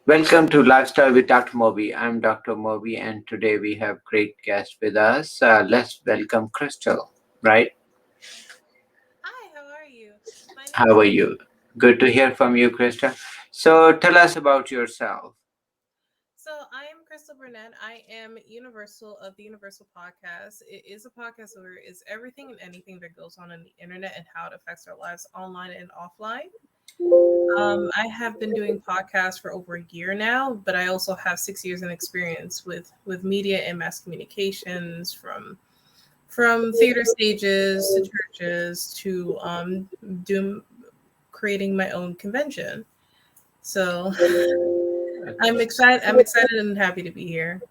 Welcome to Lifestyle with Dr. Mobi. I'm Dr. Mobi, and today we have great guest with us. Let's welcome Crystal. Right? Hi, how are you? My name How is are you? Good to hear from you, Crystal. So tell us about yourself. I am Crystal Burnett. I am Universal of the Universal Podcast. It is a podcast where it's everything and anything that goes on the internet and how it affects our lives online and offline. I have been doing podcasts for over a year now, but I also have 6 years in experience with media and mass communications from theater stages to churches to doing creating my own convention. So I'm excited and happy to be here.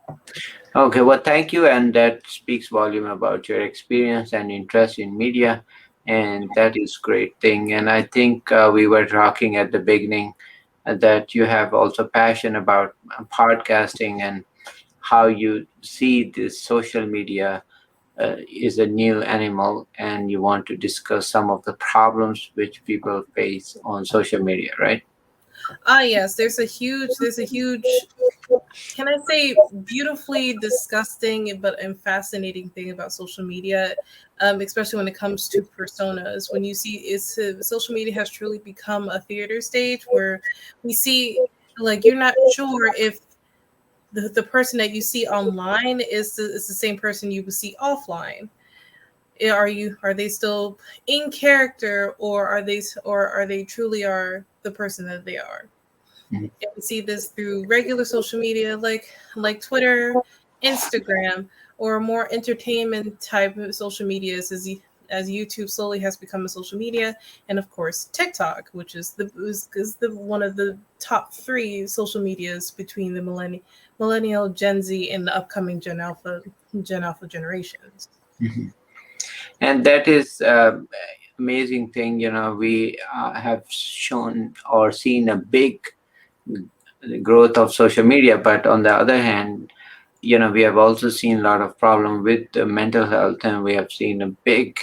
Okay, well, thank you, and that speaks volume about your experience and interest in media, and that is great thing. And I think we were talking at the beginning that you have also passion about podcasting and how you see this social media is a new animal, and you want to discuss some of the problems which people face on social media, right? Ah, yes, there's a huge, can I say, beautifully disgusting but and fascinating thing about social media, especially when it comes to personas. When you see, social media has truly become a theater stage where we see, like, you're not sure if the person that you see online is the same person you would see offline. Are they still in character, or are they truly are the person that they are? Mhm. And we see this through regular social media like Twitter, Instagram, or more entertainment type of social medias as YouTube slowly has become a social media, and of course TikTok, which is the one of the top three social medias between the millennial Gen Z and the upcoming Gen Alpha generations. Mhm. And that is amazing thing. We have shown or seen a big growth of social media, but on the other hand, we have also seen a lot of problem with the mental health, and we have seen a big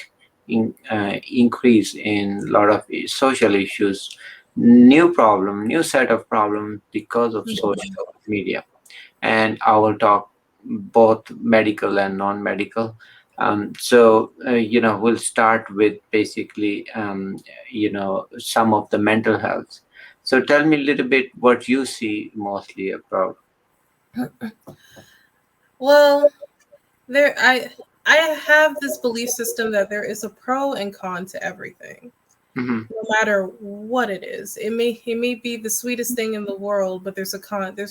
increase in a lot of social issues, new set of problems because of Mhm. social media. And I will talk both medical and non-medical. We'll start with basically some of the mental health. So tell me a little bit what you see mostly about. Well, there I have this belief system that there is a pro and con to everything, Mhm. no matter what it is. It may be the sweetest thing in the world, but there's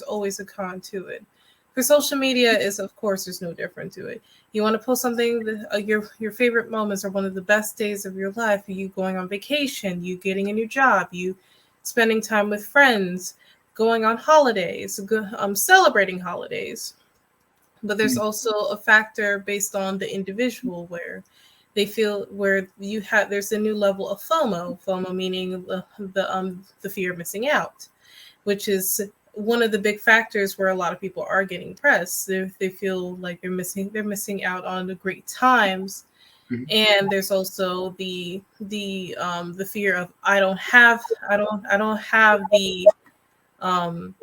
always a con to it. For social media is, of course, there's no different to it. You want to post something that, your favorite moments are one of the best days of your life. You going on vacation, you getting a new job, you spending time with friends, going on holidays, celebrating holidays. But there's also a factor based on the individual where they feel where you have there's a new level of FOMO meaning the fear of missing out, which is one of the big factors where a lot of people are getting pressed. They feel like they're missing out on the great times. Mhm. And there's also the fear of I don't have um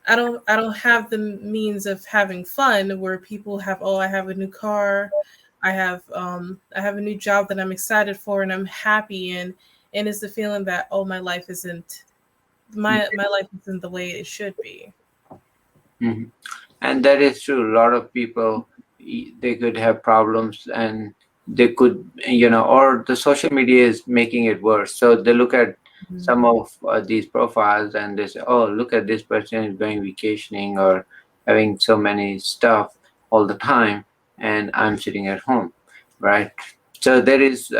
the means of having fun, where people have, oh, I have a new car, I have a new job that I'm excited for and I'm happy in, and it's the feeling that, oh, my life isn't the way it should be. Mhm. And that is true. A lot of people, they could have problems, and they could, or the social media is making it worse. So they look at Mhm. some of these profiles and they say, oh, look at this person is going vacationing or having so many stuff all the time, and I'm sitting at home, right? So there is,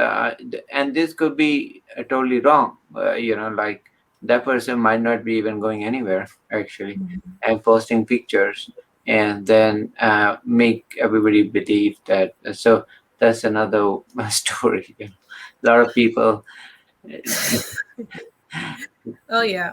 and this could be totally wrong. Like that person might not be even going anywhere actually, and posting pictures, and then make everybody believe that. So that's another story. A lot of people. Oh yeah.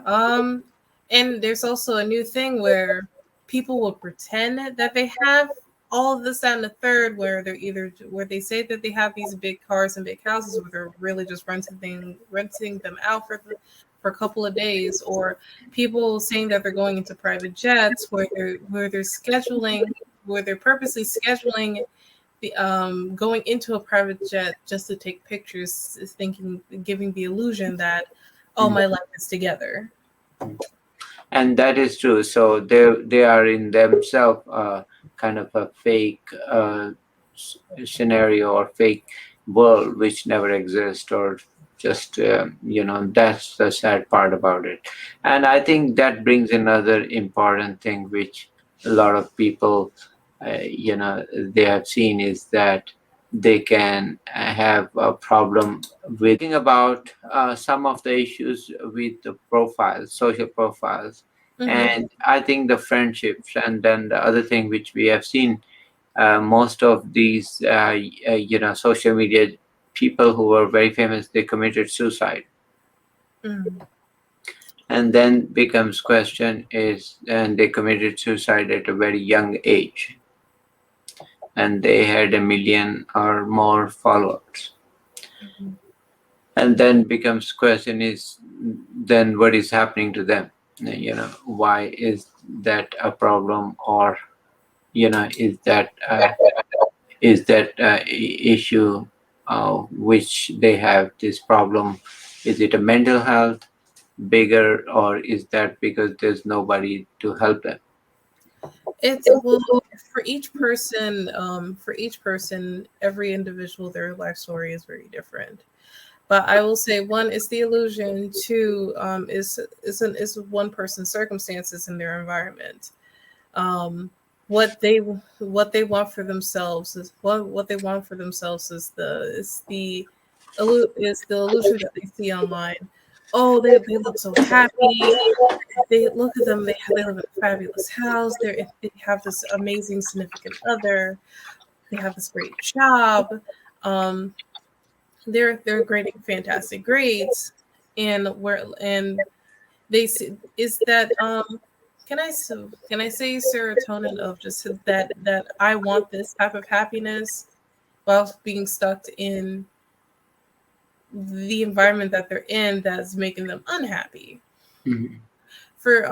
And there's also a new thing where people will pretend that they have all of this, that, and the third, where they say that they have these big cars and big houses, where they're really just renting them out for a couple of days, or people saying that they're going into private jets where they're scheduling where they're purposely scheduling the going into a private jet just to take pictures, is thinking, giving the illusion that, oh, Mm. my life is together. And that is true. So they are in themselves kind of a fake scenario or fake world which never exists, or just that's the sad part about it. And I think that brings another important thing which a lot of people they have seen, is that they can have a problem with thinking about some of the issues with the profiles, social profiles. Hmm. And I think the friendships, and then the other thing which we have seen, most of these social media people who were very famous, they committed suicide. Mm. And then becomes question is, and they committed suicide at a very young age, and they had a million or more followers. Mhm. And then becomes question is, then what is happening to them? Why is that a problem? Or is that issue which they have this problem, is it a mental health bigger, or is that because there's nobody to help them? It's, well, for each person, every individual, their life story is very different. But I will say, one is the illusion. Two, is one person's circumstances and their environment. Um, what they want for themselves is what they want for themselves is the illusion that they see online. Oh, they look so happy. They look at them. They live in a fabulous house. They have this amazing significant other. They have this great job. Um, they're grading fantastic grades, and they see is that can I say serotonin of just that I want this type of happiness while being stuck in the environment that they're in that's making them unhappy. Mhm. For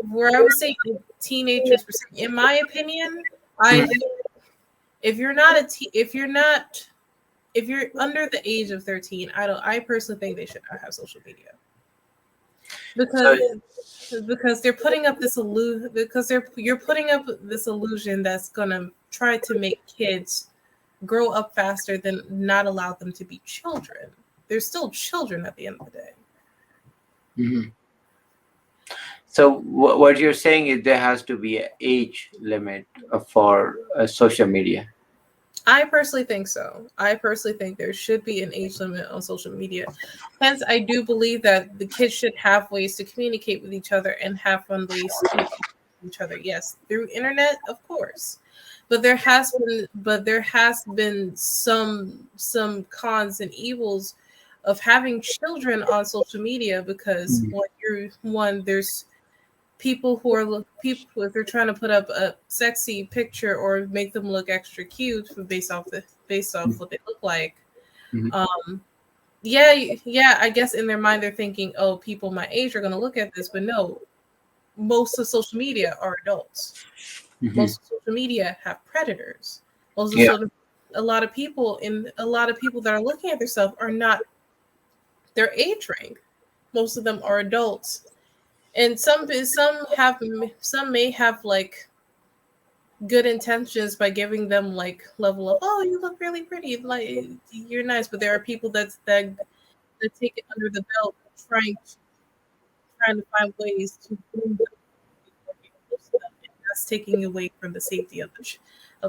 where I would say teenagers, in my opinion, I if you're not if you're under the age of 13, I personally think they should not have social media, So, because they're putting up this you're putting up this illusion that's gonna try to make kids grow up faster than not allow them to be children. They're still children at the end of the day. mhm. So what you're saying is there has to be an age limit for social media. I personally think so. I personally think there should be an age limit on social media. Hence, I do believe that the kids should have ways to communicate with each other and have fun ways to communicate with each other. Yes, through internet, of course. But there has been some cons and evils of having children on social media, because Mhm. there's people who are people, if they're trying to put up a sexy picture or make them look extra cute based off what they look like. Mhm. um yeah, I guess in their mind they're thinking, oh, people my age are going to look at this, but no, most of social media are adults. Mhm. Most of social media have predators. most of Yeah. social a lot of people that are looking at themselves are not their age range. Most of them are adults, and some may have like good intentions by giving them like level of, oh, you look really pretty, like you're nice, but there are people that take it under the belt, trying to find ways to groom them before being close to them, and that's taking away from the safety of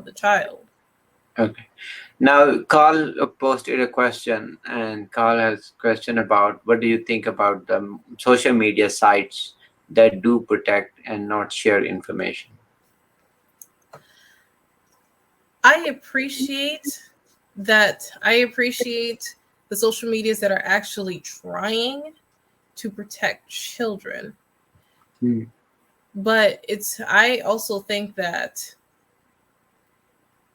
the child. Okay. Now, Carl posted a question, and Carl has a question about what do you think about the social media sites that do protect and not share information? I appreciate the social medias that are actually trying to protect children, Mm. but I also think that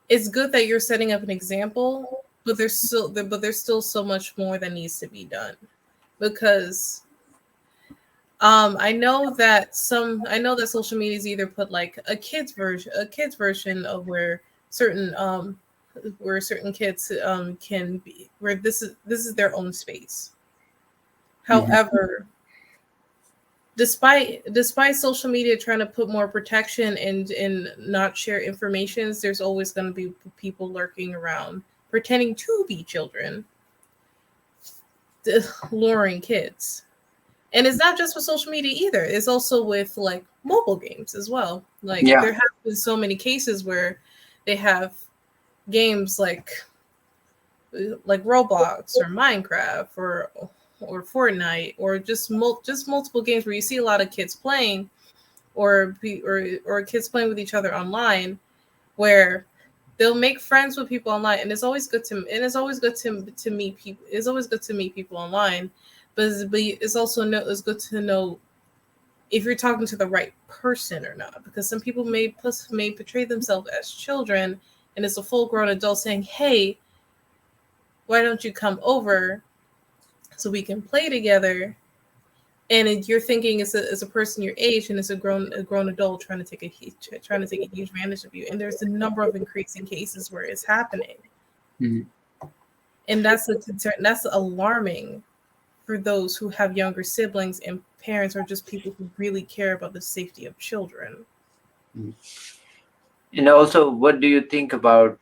it's good that you're setting up an example, but there's still so much more that needs to be done, because I know that social media's either put like a kids version of where certain kids can be, where this is their own space. Hmm. However, despite social media trying to put more protection and not share informations, there's always going to be people lurking around pretending to be children, luring kids. And it's not just with social media either. It's also with like mobile games as well. Like Yeah. there have been so many cases where they have games like Roblox or Minecraft or Fortnite or just multiple games where you see a lot of kids playing or kids playing with each other online, where they'll make friends with people online, and it's always good to meet people. It's always good to meet people online, but it's also it's good to know if you're talking to the right person or not, because some people may portray themselves as children, and it's a full grown adult saying, "Hey, why don't you come over so we can play together?" And you're thinking it's a person your age, and it's a grown adult trying to take a huge advantage of you. And there's a number of increasing cases where it's happening, Mhm. and that's a concern. That's alarming for those who have younger siblings and parents, or just people who really care about the safety of children. Mhm. And also, what do you think about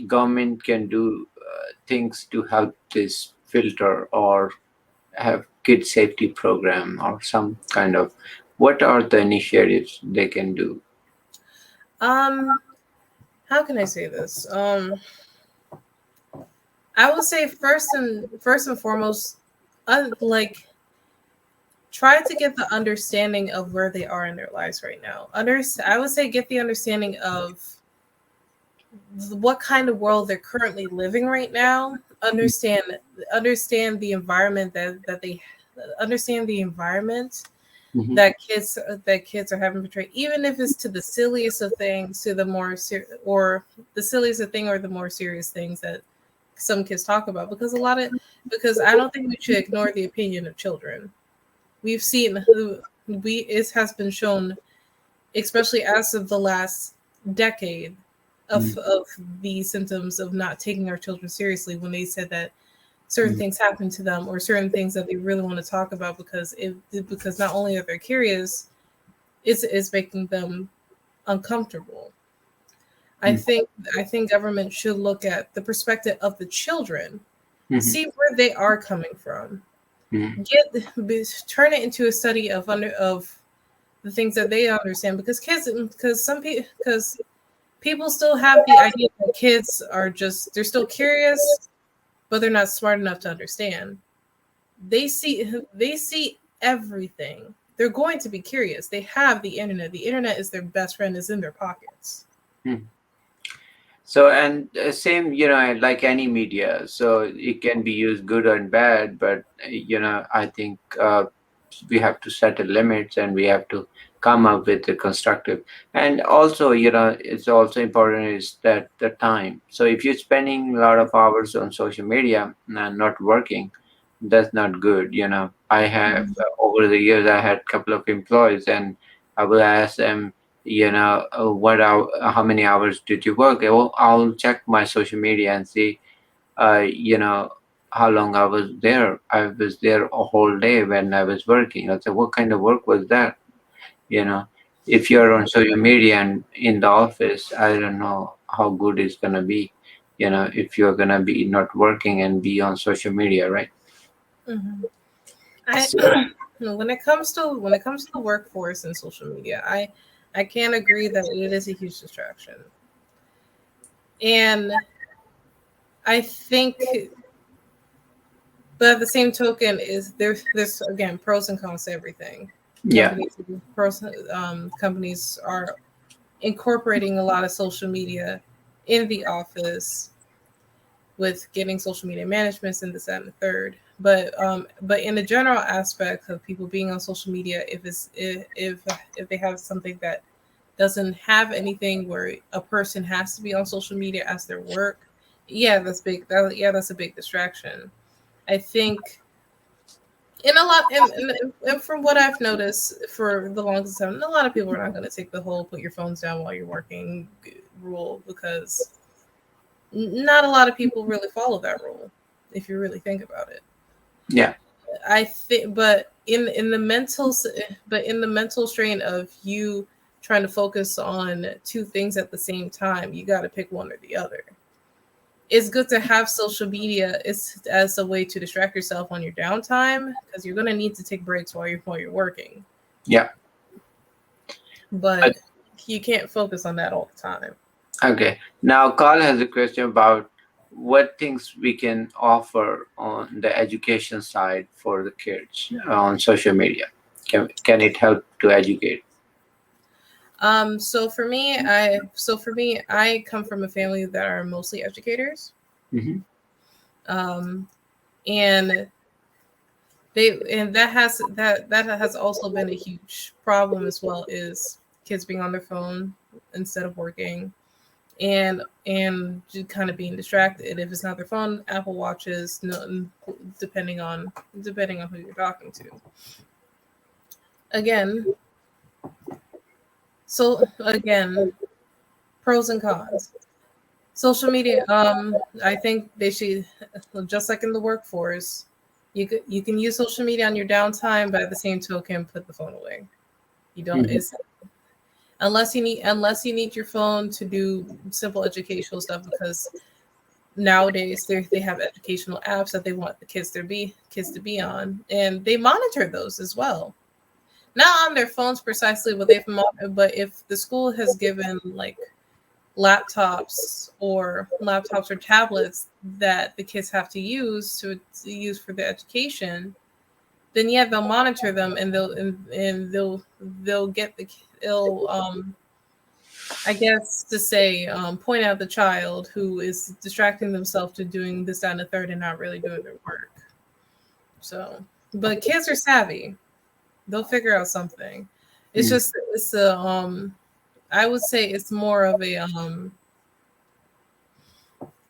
government can do things to help this filter or have kid safety program or some kind of what are the initiatives they can do? Um, how can I say this? I would say first and foremost, like try to get the understanding of where they are in their lives right now. I would say get the understanding of what kind of world they're currently living right now. Understand the environment that they understand the environment Hmm. that kids are having portrayed, even if it's to the silliest of things, to the or the silliest of thing, or the more serious things that some kids talk about. Because I don't think we should ignore the opinion of children. We've seen it has been shown, especially as of the last decade, of the symptoms of not taking our children seriously, when they said that certain things happen to them, or certain things that they really want to talk about, because not only are they curious, it's making them uncomfortable. I think I think government should look at the perspective of the children, Hmm. see where they are coming from, Hmm. turn it into a study of the things that they understand, because people still have the idea that kids are just, they're still curious, but they're not smart enough to understand. They see everything. They're going to be curious. They have the internet. The internet is their best friend, is in their pockets. Hmm. So, and same, like any media, so it can be used good and bad, but I think we have to set a limits and we have to come up with the constructive. And also, it's also important is that the time. So if you're spending a lot of hours on social media and not working, that's not good. I have Mhm. over the years I had a couple of employees, and I will ask them, how many hours did you work? I'll check my social media and see, uh, you know, how long I was there. I was there a whole day when I was working. I said, what kind of work was that? You know, if you're on social media and in the office, I don't know how good it's gonna be. If you're gonna be not working and be on social media, right? Mhm. I So, when it comes to the workforce and social media, I can agree that it is a huge distraction, and I think, but at the same token, is there's again pros and cons to everything. yeah. Companies are incorporating a lot of social media in the office, with getting social media managements and this, that, and the third. But in the general aspect of people being on social media, if they have something that doesn't have anything where a person has to be on social media as their work, yeah, that's big. Yeah, that's a big distraction. I think In a lot, and from what I've noticed for the longest time, a lot of people are not going to take the whole "put your phones down while you're working" rule, because not a lot of people really follow that rule. If you really think about it, Yeah. I think, but in the mental strain of you trying to focus on two things at the same time, you got to pick one or the other. It's good to have social media as a way to distract yourself on your downtime, because you're gonna need to take breaks while you're working. Yeah. But you can't focus on that all the time. Okay. Now, Carl has a question about what things we can offer on the education side for the kids on social media. Can it help to educate? So for me, I come from a family that are mostly educators. Hmm. Um, and that has also been a huge problem as well, is kids being on their phone instead of working, and just kind of being distracted. If it's not their phone, Apple Watches, no, depending on who you're talking to. Again, again, pros and cons. Social media. I think they should, just like in the workforce, you can use social media on your downtime, but at the same token, put the phone away. You don't. Hmm. It's unless you need your phone to do simple educational stuff, because nowadays they have educational apps that they want the kids to be on, and they monitor those as well. Not on their phones precisely, but if the school has given like laptops or tablets that the kids have to use for their education, then yeah, they'll monitor them, and they'll get they'll I guess to say, point out the child who is distracting themselves to doing this, that, and the third, and not really doing their work. So, but kids are savvy; they'll figure out something. It's just it's a I would say it's more of a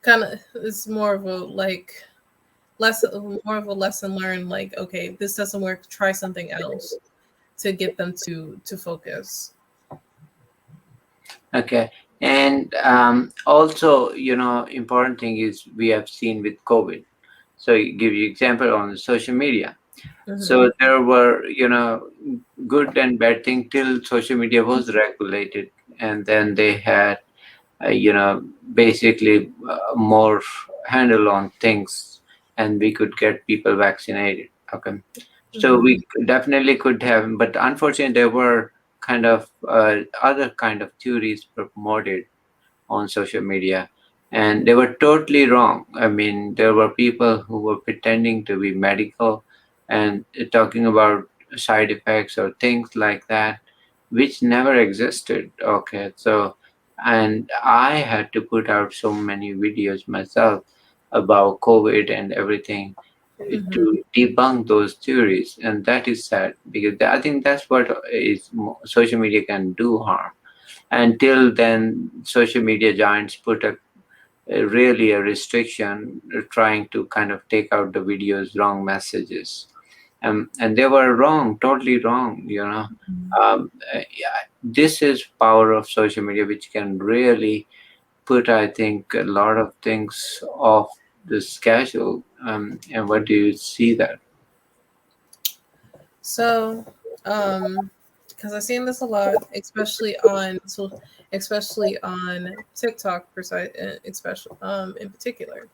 kind of it's more of a like more of a lesson learned. Like, okay, this doesn't work. Try something else to get them to focus. Okay. And also, important thing is we have seen with COVID. So, give you example on social media. Hmm. So there were, good and bad thing till social media was regulated, and then they had, basically more handle on things, and we could get people vaccinated. Okay, so Hmm. we definitely could have, but unfortunately, there were kind of other kind of theories promoted on social media, and they were totally wrong. I mean, there were people who were pretending to be medical and talking about side effects or things like that, which never existed. Okay, so, and I had to put out so many videos myself about COVID and everything Hmm. to debunk those theories, and that is sad because I think that's what social media can do harm. Until then, social media giants put really a restriction, trying to kind of take out the videos wrong messages, and they were wrong, totally wrong. Yeah, this is power of social media, which can really put, I think, a lot of things off the schedule. And what do you see that? So, because I've seen this a lot, especially on TikTok, especially in particular.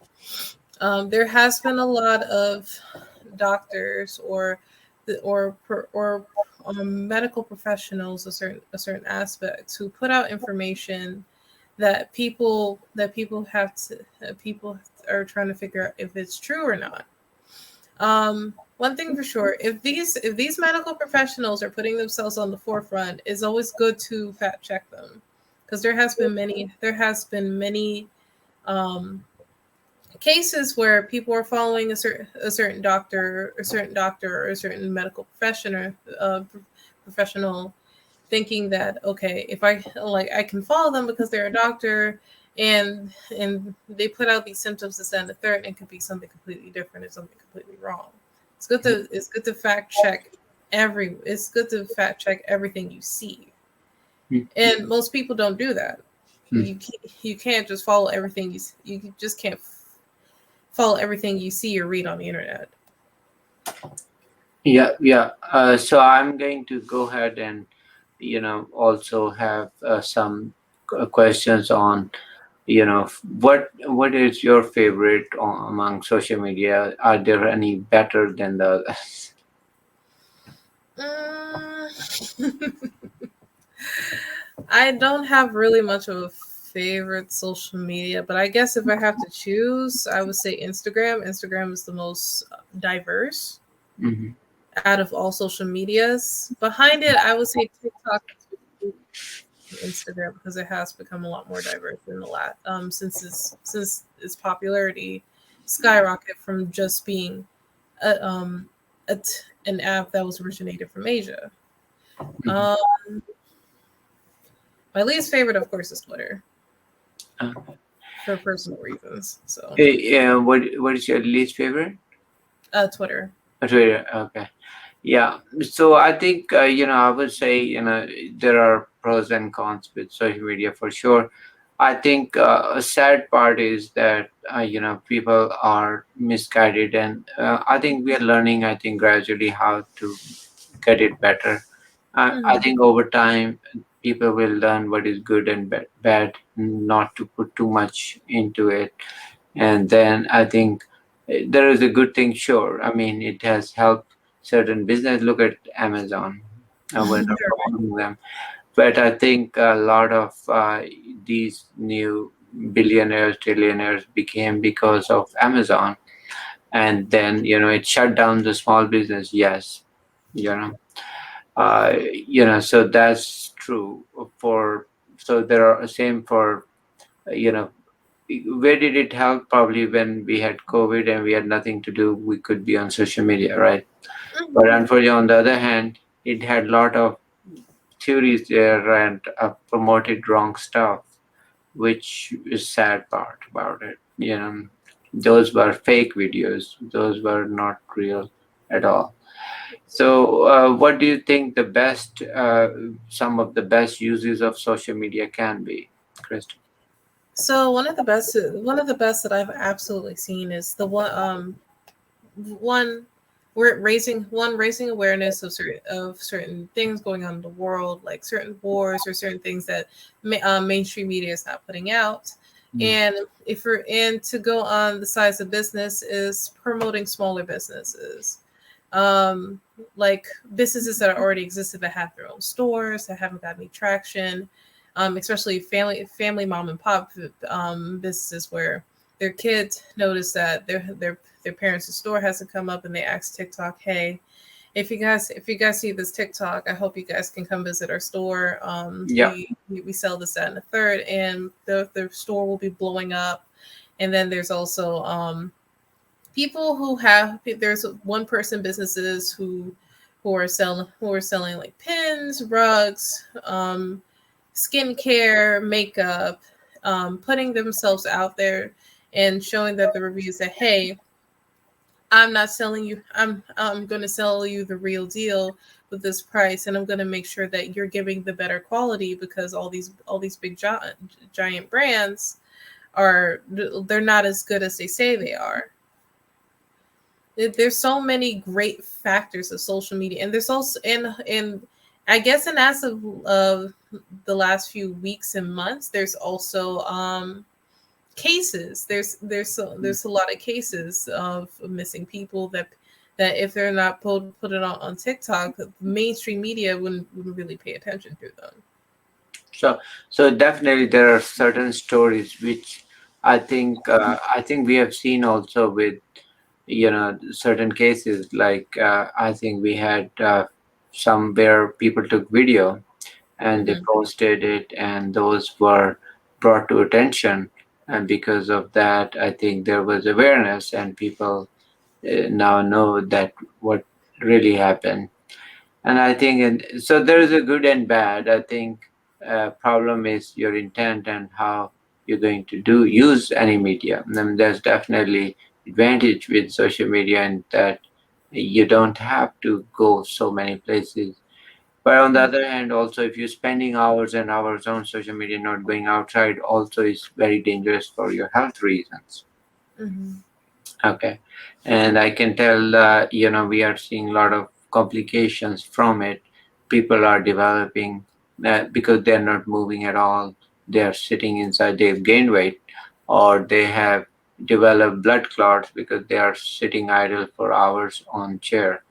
There has been a lot of doctors or medical professionals, a certain aspects, who put out information that people are trying to figure out if it's true or not. One thing for sure, if these medical professionals are putting themselves on the forefront, it's always good to fact check them, because there has been many um, cases where people are following a certain medical professional, thinking that, okay, if I can follow them because they're a doctor, and they put out these symptoms, this, that, and the third, and it could be something completely different and something completely wrong. It's good to fact check it's good to fact check everything you see. And most people don't do that. You can't just follow everything you just can't follow everything you see or read on the internet. Yeah, yeah. So I'm going to go ahead and also have some questions on what is your favorite among social media? Are there any better than the others? Mm, I don't have really much of a favorite social media, but I guess if I have to choose, I would say Instagram. Instagram is the most diverse Hmm. out of all social medias. Behind it, I would say TikTok is Instagram because it has become a lot more diverse in the last since its popularity skyrocketed from just being a, an app that was originated from Asia. Hmm. Um, my least favorite, of course, is Twitter for personal reasons. So, What is your least favorite? Twitter. Twitter. Okay. Yeah. So I think I would say there are pros and cons with social media for sure. I think a sad part is that people are misguided, and I think we are learning. I think gradually how to get it better. I Hmm. think over time people will learn what is good and bad, not to put too much into it. And then I think there is a good thing, sure. I mean, it has helped certain business. Look at Amazon. I was not promoting them, but I think a lot of these new billionaires, trillionaires became because of Amazon, and then it shut down the small business. Yes, you know, so that's true for. So there are same for you know where did it help? Probably when we had COVID and we had nothing to do, we could be on social media, right? But Hmm. unfortunately, on the other hand, it had a lot of theories there and promoted wrong stuff, which is sad part about it. Those were fake videos. Those were not real at all. So, what do you think some of the best uses of social media can be, Kristen? So one of the best that I've absolutely seen is the one we're raising awareness of certain things going on in the world, like certain wars or certain things that mainstream media is not putting out. Mm. And if we're in to go on the size of business is promoting smaller businesses, um, like businesses that already existed that have their own stores that haven't got any traction, especially family mom and pop businesses where their kids notice that their parents' store hasn't come up and they ask TikTok, hey, if you guys see this TikTok, I hope you guys can come visit our store. Yeah. We sell this, that, and the third, and the store will be blowing up. And then there's also people who have there's one person businesses who are selling like pins, rugs, skincare, makeup, putting themselves out there and showing that the reviews that hey, I'm not selling you. I'm going to sell you the real deal with this price, and I'm going to make sure that you're giving the better quality because all these big giant brands are they're not as good as they say they are. There's so many great factors of social media, and there's also and I guess in as of the last few weeks and months, there's also cases. There's a lot of cases of missing people that if they're not put it on TikTok, mainstream media wouldn't really pay attention to them. So, so definitely there are certain stories which I think we have seen also with certain cases like I think we had some where people took video and they Hmm. posted it and those were brought to attention, and because of that I think there was awareness and people now know that what really happened. And I think, and so there is a good and bad. I think problem is your intent and how you're going to do use any media. And there's definitely advantage with social media, and that You don't have to go so many places. But on the other hand, also, if you're spending hours and hours on social media, not going outside, also is very dangerous for your health reasons. Mm-hmm. Okay. And I can tell, we are seeing a lot of complications from it. People are developing because they're not moving at all. They're sitting inside, they've gained weight, or they have developed blood clots because they are sitting idle for hours on chair,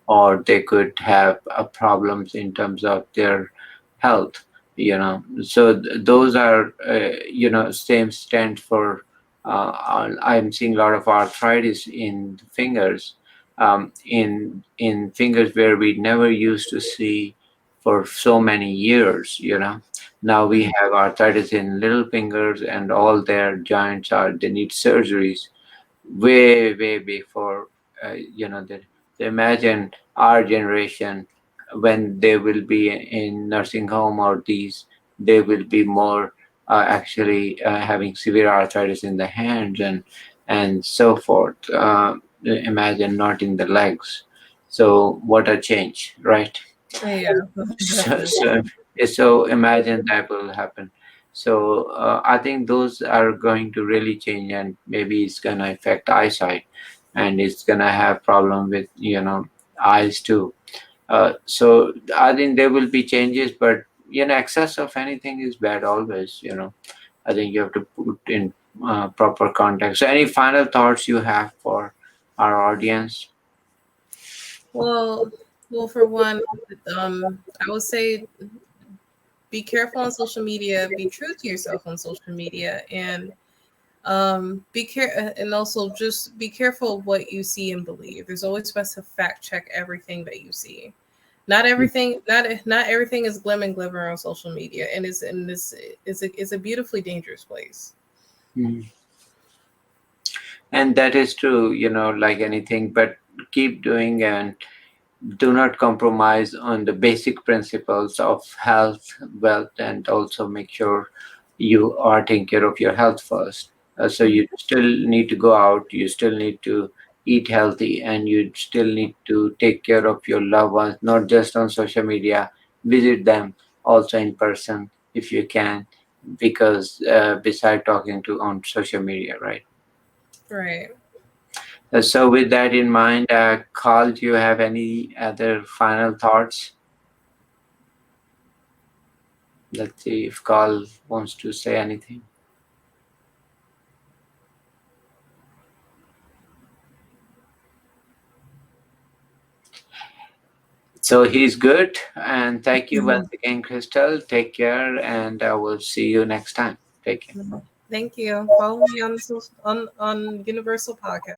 or they could have problems in terms of their health. So those are, same stands for, I'm seeing a lot of arthritis in the fingers, in fingers where we never used to see for so many years. Now we have arthritis in little fingers, and all their joints are, they need surgeries way way before, that. So imagine our generation, when they will be in nursing home, or these, they will be more, actually, having severe arthritis in the hands, and so forth. Imagine not in the legs. So what a change, right? Yeah, so, definitely. so, so imagine that will happen. So I think those are going to really change, and maybe it's going to affect eyesight, and it's going to have problem with, eyes too. So I think there will be changes, but excess of anything is bad always. I think you have to put in proper context. So any final thoughts you have for our audience? Well, well, for one, I would say be careful on social media. Be true to yourself on social media, and be care and also just be careful of what you see and believe. There's always best to fact check everything that you see. Not everything is glim and glimmer on social media, and is a beautifully dangerous place. Mhm. And that is true, like anything, but keep doing, and do not compromise on the basic principles of health, wealth, and also make sure you are taking care of your health first. So Mhm. you still need to go out, you still need to eat healthy, and you still need to take care of your loved ones, not just on social media. Visit them also in person if you can, because beside talking to on social media, right? Right. So with that in mind, Carl, do you have any other final thoughts? Let's see if Carl wants to say anything. So he's good. And thank you once Mhm. again, Crystal. Take care, and I will see you next time. Take care. Thank you. Follow me on on Universal Podcast.